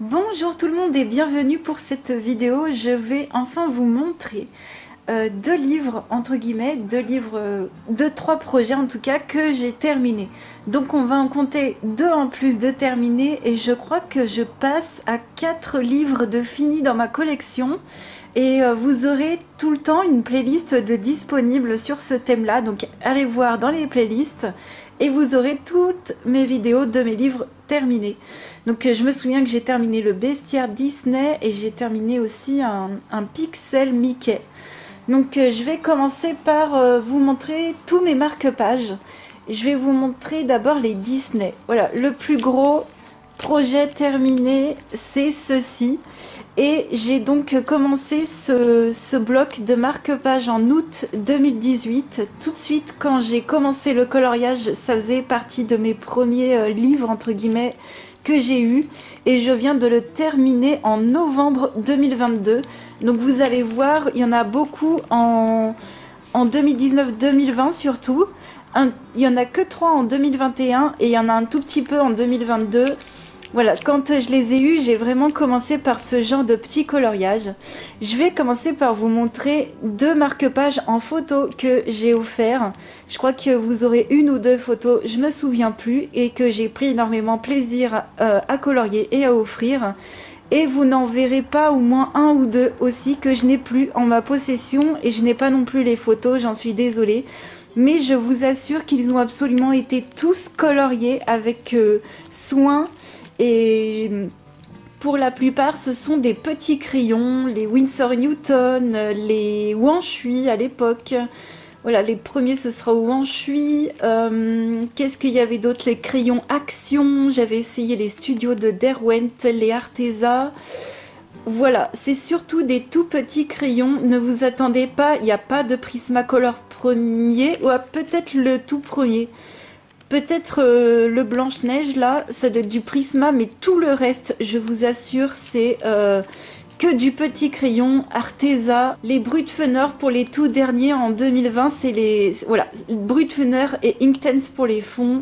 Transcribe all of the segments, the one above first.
Bonjour tout le monde et bienvenue pour cette vidéo. Je vais enfin vous montrer deux livres, entre guillemets, trois projets en tout cas que j'ai terminés. Donc on va en compter deux en plus de terminés et je crois que je passe à 4 livres de finis dans ma collection. Et vous aurez tout le temps une playlist de disponible sur ce thème-là. Donc allez voir dans les playlists et vous aurez toutes mes vidéos de mes livres terminés. Donc je me souviens que j'ai terminé le Bestiaire Disney et j'ai terminé aussi un Pixel Mickey. Donc je vais commencer par vous montrer tous mes marque-pages. Je vais vous montrer d'abord les Disney. Voilà, le plus gros projet terminé, c'est ceci. Et j'ai donc commencé ce bloc de marque-page en août 2018. Tout de suite, quand j'ai commencé le coloriage, ça faisait partie de mes premiers livres, entre guillemets, que j'ai eu. Et je viens de le terminer en novembre 2022. Donc vous allez voir, il y en a beaucoup en 2019-2020 surtout. Il n'y en a que 3 en 2021 et il y en a un tout petit peu en 2022. Voilà, quand je les ai eus, j'ai vraiment commencé par ce genre de petit coloriage. Je vais commencer par vous montrer deux marque-pages en photo que j'ai offert. Je crois que vous aurez une ou deux photos, je me souviens plus, et que j'ai pris énormément plaisir à colorier et à offrir. Et vous n'en verrez pas au moins un ou deux aussi que je n'ai plus en ma possession et je n'ai pas non plus les photos, j'en suis désolée. Mais je vous assure qu'ils ont absolument été tous coloriés avec soin. Et pour la plupart, ce sont des petits crayons, les Winsor Newton, les Wanshui à l'époque. Voilà, les premiers, ce sera au Wanshui. Qu'est-ce qu'il y avait d'autre? Les crayons Action. J'avais essayé les studios de Derwent, les Arteza. Voilà, c'est surtout des tout petits crayons. Ne vous attendez pas, il n'y a pas de Prismacolor premier. Ou peut-être le tout premier. Peut-être le Blanche-Neige, là, ça doit être du Prisma, mais tout le reste, je vous assure, c'est que du petit crayon Arteza. Les Brutfener pour les tout derniers en 2020, c'est les... Voilà, Brutfener et Inktense pour les fonds.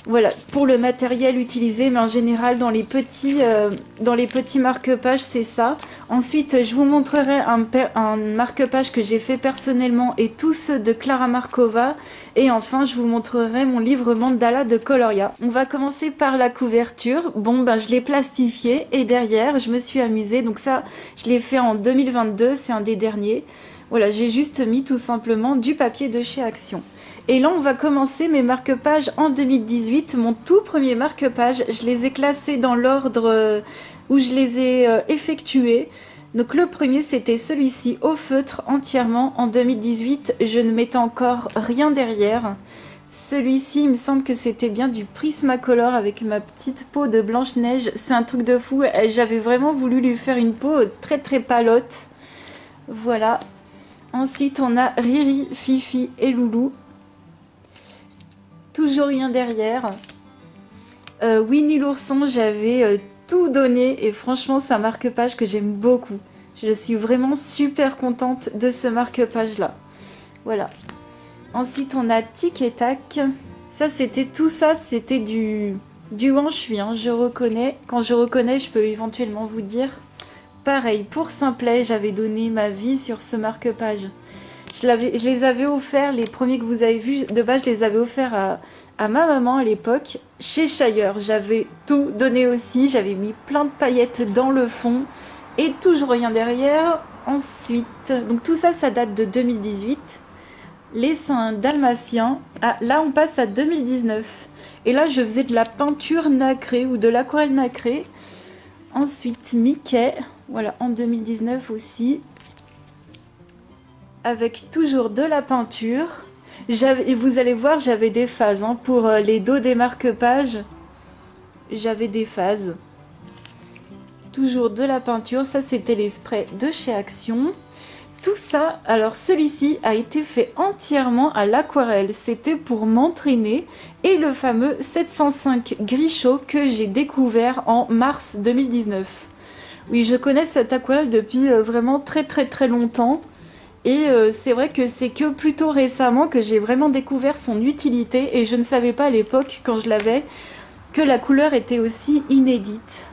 Voilà, pour le matériel utilisé, mais en général, dans les petits marque-pages, c'est ça. Ensuite, je vous montrerai un marque-page que j'ai fait personnellement et tous ceux de Clara Markova. Et enfin, je vous montrerai mon livre Mandala de Coloria. On va commencer par la couverture. Bon, ben, je l'ai plastifié et derrière, je me suis amusée. Donc ça, je l'ai fait en 2022, c'est un des derniers. Voilà, j'ai juste mis tout simplement du papier de chez Action. Et là, on va commencer mes marque-pages en 2018. Mon tout premier marque-page, je les ai classés dans l'ordre où je les ai effectués. Donc le premier, c'était celui-ci, au feutre entièrement en 2018. Je ne mettais encore rien derrière. Celui-ci, il me semble que c'était bien du Prismacolor avec ma petite peau de Blanche-Neige. C'est un truc de fou. J'avais vraiment voulu lui faire une peau très très palote. Voilà. Ensuite, on a Riri, Fifi et Loulou. Toujours rien derrière. Winnie l'ourson, j'avais tout donné et franchement c'est un marque-page que j'aime beaucoup. Je suis vraiment super contente de ce marque-page là. Voilà. Ensuite on a Tic et Tac. Ça c'était du Wanshui, hein, je reconnais. Quand je reconnais, je peux éventuellement vous dire. Pareil, pour Simplet, j'avais donné ma vie sur ce marque-page. Je les avais offerts, les premiers que vous avez vus, de base je les avais offerts à ma maman à l'époque, chez Shire. J'avais tout donné aussi, j'avais mis plein de paillettes dans le fond et toujours rien derrière. Ensuite, donc tout ça, ça date de 2018. Les seins dalmatiens, ah, là on passe à 2019. Et là je faisais de la peinture nacrée ou de l'aquarelle nacrée. Ensuite Mickey, voilà, en 2019 aussi. Avec toujours de la peinture. Vous allez voir, j'avais des phases. Hein, pour les dos des marque-pages, j'avais des phases. Toujours de la peinture. Ça, c'était les sprays de chez Action. Tout ça, alors celui-ci a été fait entièrement à l'aquarelle. C'était pour m'entraîner. Et le fameux 705 Gris-Chaud que j'ai découvert en mars 2019. Oui, je connais cette aquarelle depuis vraiment très très très longtemps. Et c'est vrai que c'est que plutôt récemment que j'ai vraiment découvert son utilité et je ne savais pas à l'époque quand je l'avais que la couleur était aussi inédite.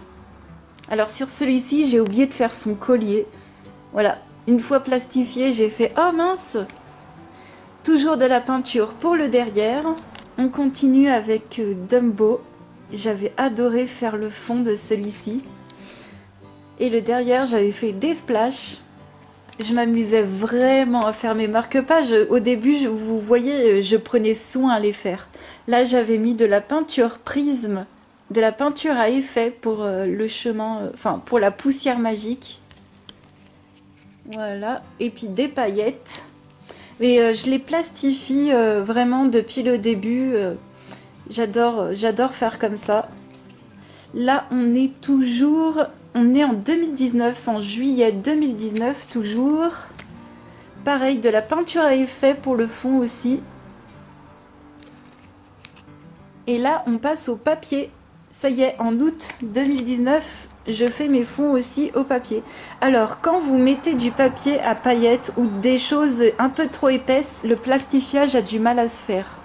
Alors sur celui-ci, j'ai oublié de faire son collier. Voilà, une fois plastifié, j'ai fait « Oh mince !» Toujours de la peinture pour le derrière. On continue avec Dumbo. J'avais adoré faire le fond de celui-ci. Et le derrière, j'avais fait des splashs. Je m'amusais vraiment à faire mes marque-pages. Au début, vous voyez, je prenais soin à les faire. Là, j'avais mis de la peinture prisme, de la peinture à effet pour le chemin, enfin pour la poussière magique. Voilà, et puis des paillettes. Et je les plastifie vraiment depuis le début. J'adore faire comme ça. Là, on est en 2019, en juillet 2019 toujours. Pareil, de la peinture à effet pour le fond aussi. Et là, on passe au papier. Ça y est, en août 2019, je fais mes fonds aussi au papier. Alors, quand vous mettez du papier à paillettes ou des choses un peu trop épaisses, le plastifiage a du mal à se faire.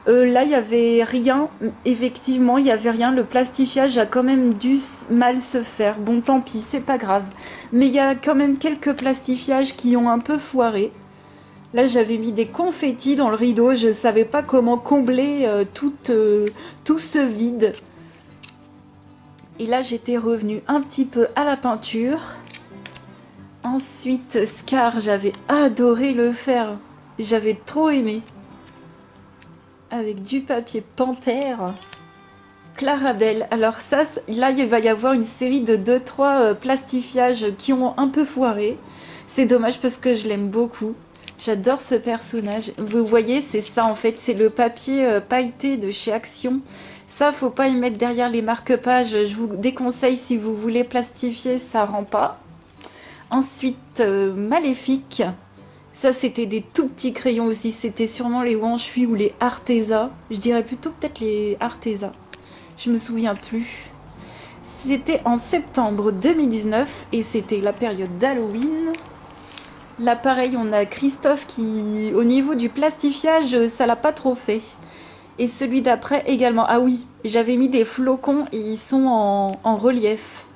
Là, il n'y avait rien. Effectivement, il n'y avait rien. Le plastifiage a quand même dû mal se faire. Bon, tant pis, c'est pas grave. Mais il y a quand même quelques plastifiages qui ont un peu foiré. Là, j'avais mis des confettis dans le rideau. Je ne savais pas comment combler tout ce vide. Et là, j'étais revenue un petit peu à la peinture. Ensuite, Scar, j'avais adoré le faire. J'avais trop aimé. Avec du papier panthère. Clarabelle. Alors ça, là, il va y avoir une série de 2-3 plastifiages qui ont un peu foiré. C'est dommage parce que je l'aime beaucoup. J'adore ce personnage. Vous voyez, c'est ça en fait. C'est le papier pailleté de chez Action. Ça, faut pas y mettre derrière les marque-pages. Je vous déconseille si vous voulez plastifier, ça rend pas. Ensuite, Maléfique. Ça, c'était des tout petits crayons aussi. C'était sûrement les Wanshui ou les Arteza. Je dirais plutôt peut-être les Arteza. Je me souviens plus. C'était en septembre 2019 et c'était la période d'Halloween. Là, pareil, on a Christophe qui, au niveau du plastifiage, ça l'a pas trop fait. Et celui d'après également. Ah oui, j'avais mis des flocons et ils sont en relief.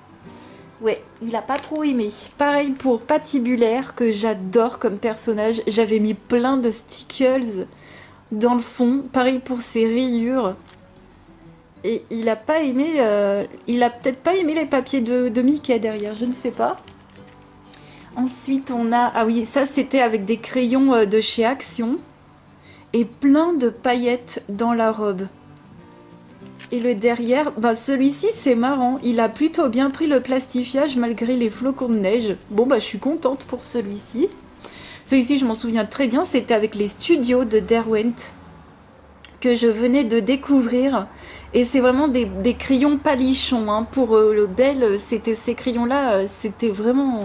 Ouais, il a pas trop aimé. Pareil pour Patibulaire, que j'adore comme personnage. J'avais mis plein de stickers dans le fond. Pareil pour ses rayures. Et il a pas aimé... il a peut-être pas aimé les papiers de Mickey derrière, je ne sais pas. Ensuite, on a... Ah oui, ça c'était avec des crayons de chez Action. Et plein de paillettes dans la robe. Et le derrière, bah celui-ci c'est marrant, il a plutôt bien pris le plastifiage malgré les flocons de neige. Bon bah je suis contente pour celui-ci. Celui-ci je m'en souviens très bien, c'était avec les studios de Derwent que je venais de découvrir. Et c'est vraiment des crayons palichons, hein. Pour le Belle, c'était ces crayons-là, c'était vraiment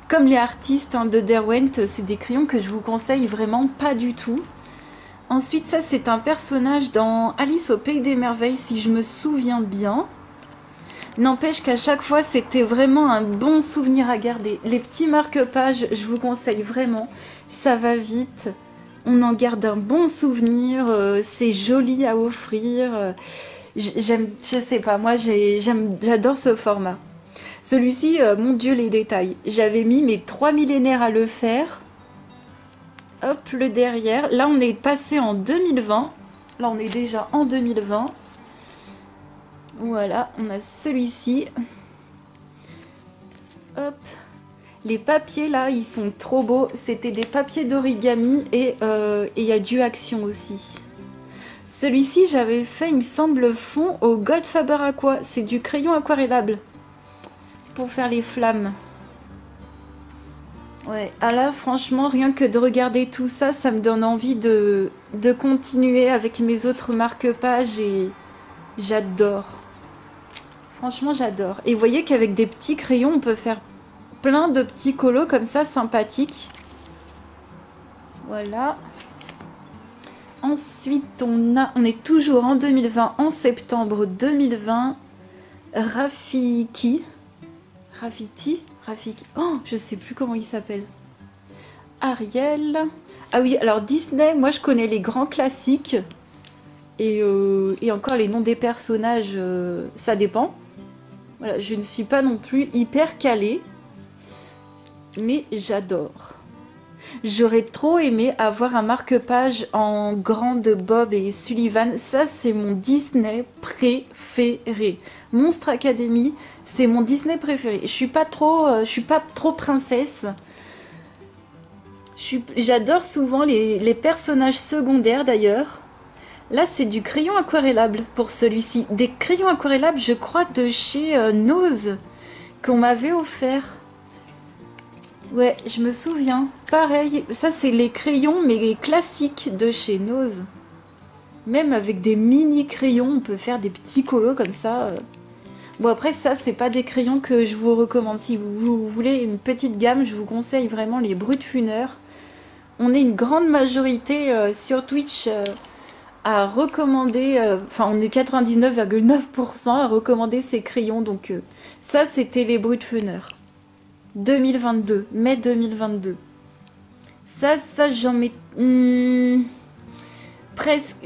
comme les artistes de Derwent, c'est des crayons que je vous conseille vraiment pas du tout. Ensuite, ça, c'est un personnage dans Alice au Pays des Merveilles, si je me souviens bien. N'empêche qu'à chaque fois, c'était vraiment un bon souvenir à garder. Les petits marque-pages, je vous conseille vraiment. Ça va vite. On en garde un bon souvenir. C'est joli à offrir. J'aime, je sais pas, moi, j'adore ce format. Celui-ci, mon Dieu, les détails. J'avais mis mes 3 millénaires à le faire. Hop, le derrière. Là, on est passé en 2020. Là, on est déjà en 2020. Voilà, on a celui-ci. Hop. Les papiers, là, ils sont trop beaux. C'était des papiers d'origami et il y a du Action aussi. Celui-ci, j'avais fait, il me semble, le fond au Gold Faber Aqua. C'est du crayon aquarellable pour faire les flammes. Ouais, ah là, franchement, rien que de regarder tout ça, ça me donne envie de continuer avec mes autres marque-pages et j'adore. Franchement, j'adore. Et vous voyez qu'avec des petits crayons, on peut faire plein de petits colos comme ça, sympathiques. Voilà. Ensuite, on est toujours en 2020, en septembre 2020. Rafiki. Oh, je sais plus comment il s'appelle. Ariel. Ah oui, alors Disney, moi je connais les grands classiques. Et encore les noms des personnages, ça dépend. Voilà, je ne suis pas non plus hyper calée, mais j'adore. J'aurais trop aimé avoir un marque-page en grande Bob et Sullivan. Ça, c'est mon Disney préféré. Monstre Academy, c'est mon Disney préféré. Je suis pas trop princesse. J'adore souvent les personnages secondaires d'ailleurs. Là, c'est du crayon aquarellable pour celui-ci. Des crayons aquarellables, je crois, de chez Nose, qu'on m'avait offert. Ouais, je me souviens. Pareil, ça c'est les crayons, mais les classiques de chez Nose. Même avec des mini crayons, on peut faire des petits colos comme ça. Bon après ça, c'est pas des crayons que je vous recommande. Si vous voulez une petite gamme, je vous conseille vraiment les Brutfunner. On est une grande majorité sur Twitch à recommander, enfin on est 99,9% à recommander ces crayons. Donc ça c'était les Brutfunner. 2022, mai 2022. Ça j'en mets presque,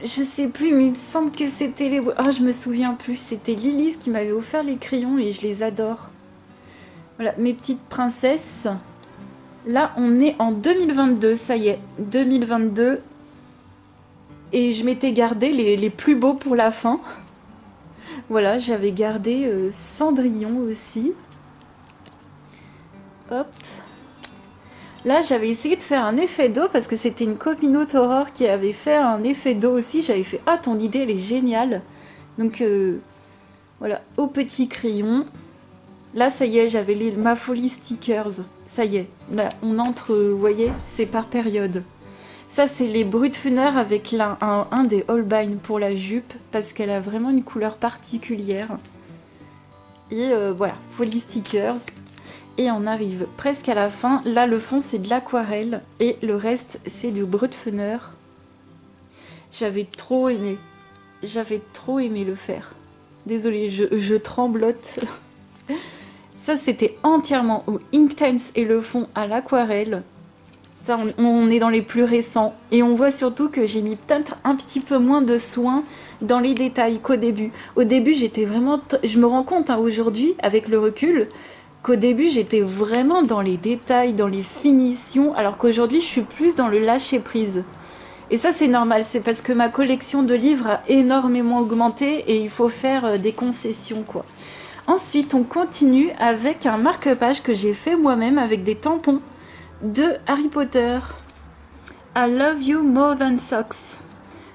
je sais plus, mais il me semble que c'était les... Ah, je me souviens plus, c'était Lilith qui m'avait offert les crayons et je les adore. Voilà, mes petites princesses. Là, on est en 2022, ça y est, 2022. Et je m'étais gardé les plus beaux pour la fin. Voilà, j'avais gardé Cendrillon aussi. Hop. Là, j'avais essayé de faire un effet d'eau parce que c'était une copinote Aurore qui avait fait un effet d'eau aussi. J'avais fait, ah, ton idée, elle est géniale. Donc, voilà, au petit crayon. Là, ça y est, j'avais ma folie stickers. Ça y est, là, on entre, vous voyez, c'est par période. Ça, c'est les Brutfunner avec un des Holbein pour la jupe parce qu'elle a vraiment une couleur particulière. Et voilà, folie stickers. Et on arrive presque à la fin. Là, le fond, c'est de l'aquarelle. Et le reste, c'est du Brutfunner. J'avais trop aimé. J'avais trop aimé le faire. Désolée, je tremblote. Ça, c'était entièrement au Inktense et le fond à l'aquarelle. Ça, on est dans les plus récents. Et on voit surtout que j'ai mis peut-être un petit peu moins de soin dans les détails qu'au début. Au début, j'étais vraiment... Je me rends compte, hein, aujourd'hui, avec le recul, qu'au début, j'étais vraiment dans les détails, dans les finitions, alors qu'aujourd'hui, je suis plus dans le lâcher-prise. Et ça, c'est normal, c'est parce que ma collection de livres a énormément augmenté et il faut faire des concessions, quoi. Ensuite, on continue avec un marque-page que j'ai fait moi-même avec des tampons de Harry Potter. I love you more than socks.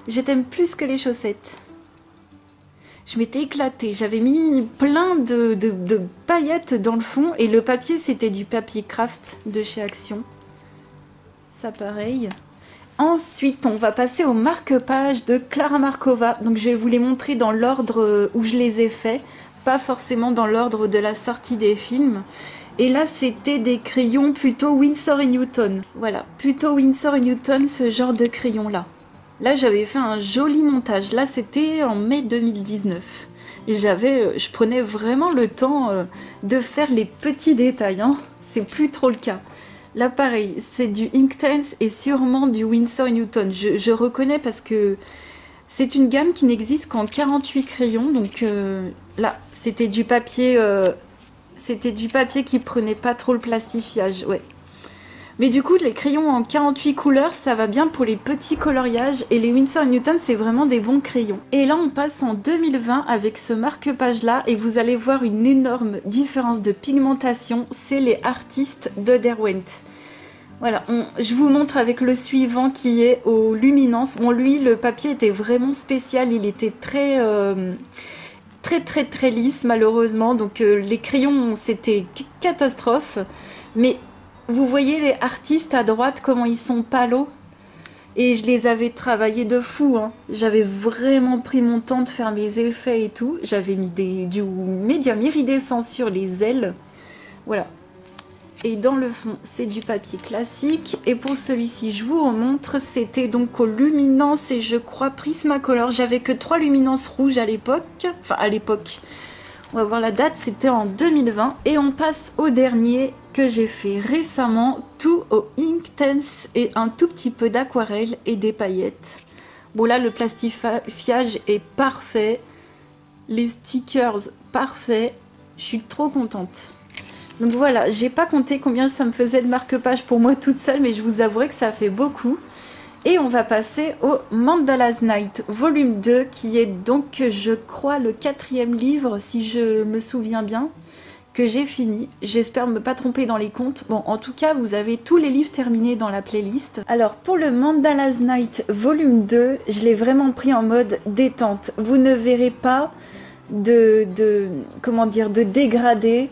Je t'aime plus que les chaussettes. Je m'étais éclatée. J'avais mis plein de paillettes dans le fond et le papier, c'était du papier craft de chez Action. Ça, pareil. Ensuite, on va passer au marque-page de Clara Markova. Donc, je vais vous les montrer dans l'ordre où je les ai faits, pas forcément dans l'ordre de la sortie des films. Et là, c'était des crayons plutôt Winsor & Newton. Voilà, plutôt Winsor & Newton, ce genre de crayon-là. Là, j'avais fait un joli montage. Là, c'était en mai 2019. Et je prenais vraiment le temps de faire les petits détails. Hein. C'est plus trop le cas. Là, pareil, c'est du Inktense et sûrement du Winsor & Newton. Je reconnais parce que c'est une gamme qui n'existe qu'en 48 crayons. Donc là, c'était du papier qui prenait pas trop le plastifiage. Ouais. Mais du coup, les crayons en 48 couleurs, ça va bien pour les petits coloriages. Et les Winsor & Newton, c'est vraiment des bons crayons. Et là, on passe en 2020 avec ce marque-page-là. Et vous allez voir une énorme différence de pigmentation. C'est les artistes de Derwent. Voilà, je vous montre avec le suivant qui est aux luminances. Bon, lui, le papier était vraiment spécial. Il était très lisse, malheureusement. Donc, les crayons, c'était catastrophe. Mais... vous voyez les artistes à droite, comment ils sont palos. Et je les avais travaillés de fou. Hein. J'avais vraiment pris mon temps de faire mes effets et tout. J'avais mis du médium iridescent sur les ailes. Voilà. Et dans le fond, c'est du papier classique. Et pour celui-ci, je vous remontre. C'était donc aux luminances et je crois Prismacolor. J'avais que 3 luminances rouges à l'époque. Enfin, à l'époque. On va voir la date, c'était en 2020. Et on passe au dernier que j'ai fait récemment, tout au Inktense et un tout petit peu d'aquarelle et des paillettes. Bon là, le plastifiage est parfait. les stickers parfaits. Je suis trop contente. Donc voilà, j'ai pas compté combien ça me faisait de marque-page pour moi toute seule, mais je vous avouerai que ça fait beaucoup. Et on va passer au Mandala's Night volume 2, qui est donc, je crois, le 4e livre, si je me souviens bien, que j'ai fini. J'espère ne me pas tromper dans les comptes. Bon, en tout cas, vous avez tous les livres terminés dans la playlist. Alors, pour le Mandala's Night volume 2, je l'ai vraiment pris en mode détente. Vous ne verrez pas comment dire, de dégradé.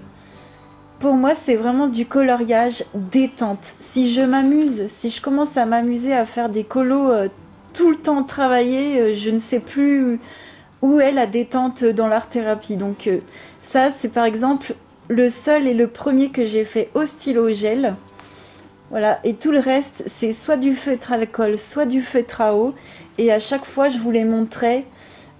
Pour moi, c'est vraiment du coloriage détente. Si je m'amuse, si je commence à m'amuser à faire des colos tout le temps travaillés, je ne sais plus où est la détente dans l'art-thérapie. Donc ça, c'est par exemple le seul et le premier que j'ai fait au stylo gel. Voilà, et tout le reste, c'est soit du feutre alcool, soit du feutre à eau. Et à chaque fois, je vous les montrais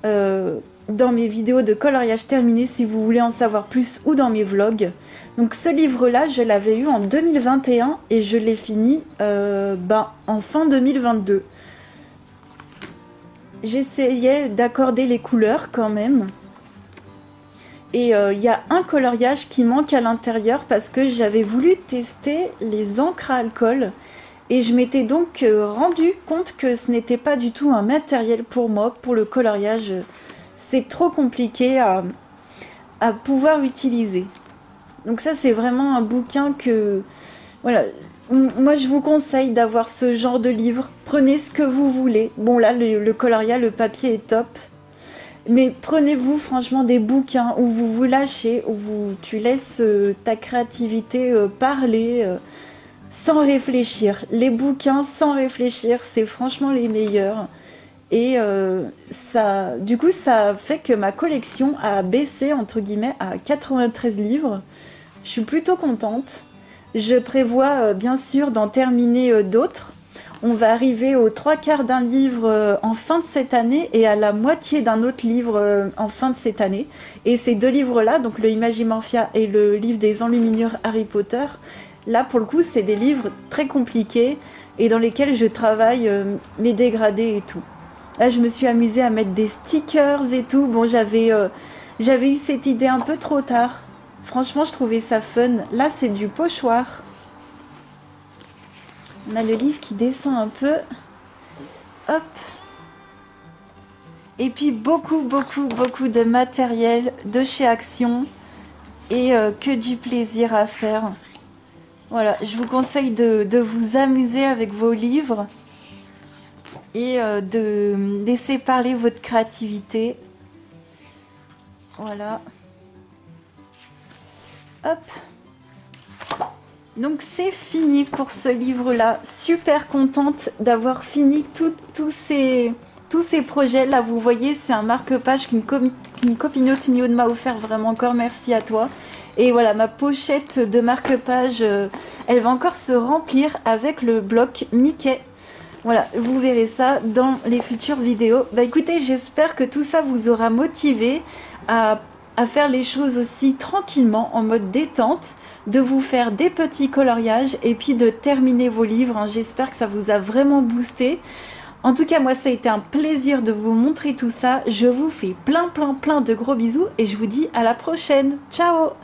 dans mes vidéos de coloriage terminé, si vous voulez en savoir plus, ou dans mes vlogs. Donc ce livre-là, je l'avais eu en 2021 et je l'ai fini en fin 2022. J'essayais d'accorder les couleurs quand même. Et il y a un coloriage qui manque à l'intérieur parce que j'avais voulu tester les encres à alcool. Et je m'étais donc rendu compte que ce n'était pas du tout un matériel pour moi, pour le coloriage. C'est trop compliqué à pouvoir utiliser. Donc ça, c'est vraiment un bouquin que... Voilà, moi je vous conseille d'avoir ce genre de livre. Prenez ce que vous voulez. Bon là, le coloria, le papier est top. Mais prenez-vous franchement des bouquins où vous vous lâchez, où tu laisses ta créativité parler sans réfléchir. Les bouquins sans réfléchir, c'est franchement les meilleurs. Et du coup, ça fait que ma collection a baissé, entre guillemets, à 93 livres. Je suis plutôt contente. Je prévois bien sûr d'en terminer d'autres. On va arriver aux 3/4 d'un livre en fin de cette année et à la moitié d'un autre livre en fin de cette année. Et ces deux livres-là, donc le Imagimorphia et le livre des enluminures Harry Potter, là pour le coup, c'est des livres très compliqués et dans lesquels je travaille mes dégradés et tout. Là, je me suis amusée à mettre des stickers et tout. Bon, j'avais eu cette idée un peu trop tard. Franchement, je trouvais ça fun. Là, c'est du pochoir. On a le livre qui descend un peu. Hop. Et puis, beaucoup de matériel de chez Action. Et que du plaisir à faire. Voilà, je vous conseille de vous amuser avec vos livres. Et de laisser parler votre créativité. Voilà. Hop. Donc c'est fini pour ce livre-là. Super contente d'avoir fini tous ces projets. Là, vous voyez, c'est un marque-page qu'une copinote Miaud m'a offert. Vraiment encore merci à toi. Et voilà, ma pochette de marque-page, elle va encore se remplir avec le bloc Mickey. Voilà, vous verrez ça dans les futures vidéos. Bah écoutez, j'espère que tout ça vous aura motivé à faire les choses aussi tranquillement, en mode détente, de vous faire des petits coloriages et puis de terminer vos livres. Hein. J'espère que ça vous a vraiment boosté. En tout cas, moi, ça a été un plaisir de vous montrer tout ça. Je vous fais plein de gros bisous et je vous dis à la prochaine. Ciao!